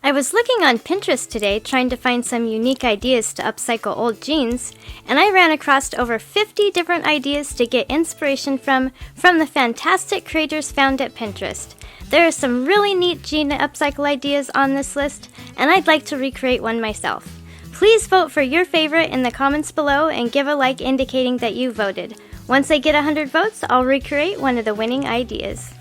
I was looking on Pinterest today trying to find some unique ideas to upcycle old jeans, and I ran across over 50 different ideas to get inspiration from the fantastic creators found at Pinterest. There are some really neat jean upcycle ideas on this list, and I'd like to recreate one myself. Please vote for your favorite in the comments below and give a like indicating that you voted. Once I get 100 votes, I'll recreate one of the winning ideas.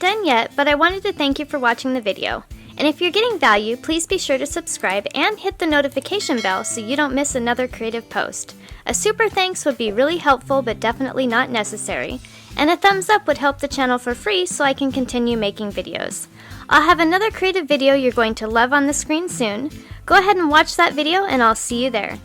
done yet, but I wanted to thank you for watching the video. And if you're getting value, please be sure to subscribe and hit the notification bell so you don't miss another creative post. A super thanks would be really helpful but definitely not necessary. And a thumbs up would help the channel for free so I can continue making videos. I'll have another creative video you're going to love on the screen soon. Go ahead and watch that video and I'll see you there.